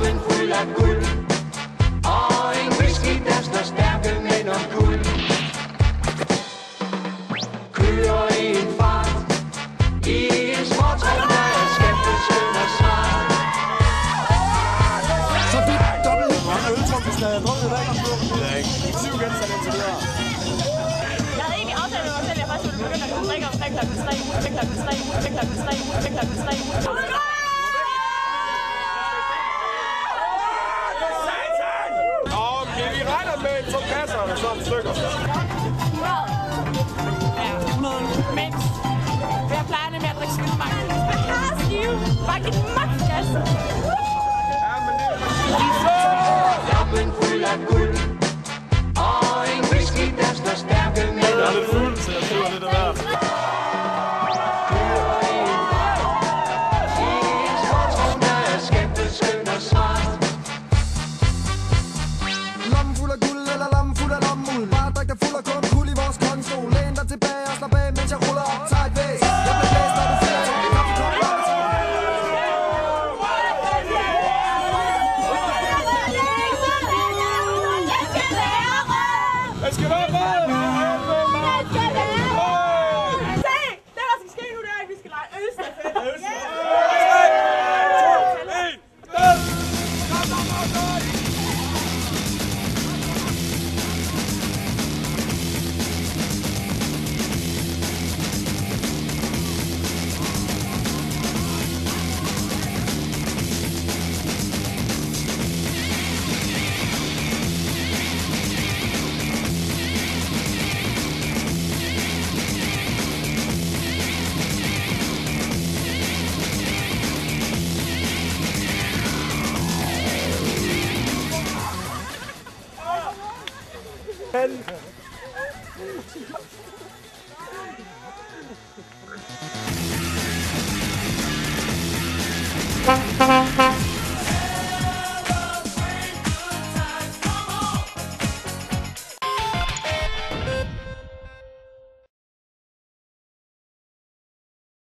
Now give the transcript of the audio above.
Lommen fuld af guld, og en whisky, der står stærke mænd om guld. Kører i en fart, i en småtræk, der er skæbnet skøn og smart. Så fik dobbelt hit. Han er øltrumpen, der er drukket i dag. Det er ikke 7 genstande indtil videre. Jeg havde egentlig aftalt med mig selv, at jeg faktisk ville begynde at drikke omkring klokken 3. Okay, vi regner med 2 kasser eller sådan stykker. 100. Ja, 100 mindst. Jeg plejer nemlig at drikke skide mange. Men jeg er stive. Bare giv den maks gas. Lommen fuld af guld, og en whisky, der står stærke mænd om guld. Jeg er lidt fuld, så jeg skriver lidt af hvert. Kører i en fart, i en småtræk, der er skæbnet skøn og smart. Lommen fuld af guld eller lommen fuld af lommel. Bare drik dig fuld af kun kul i vores konsol. Læn dig tilbage og slap af, mens jeg ruller op sideways. Jeg bliver blæst, når du ser en kaffekop. Det skal være meget! Se! Det der skal ske nu, det er, at vi skal lege ølstafet. Hen!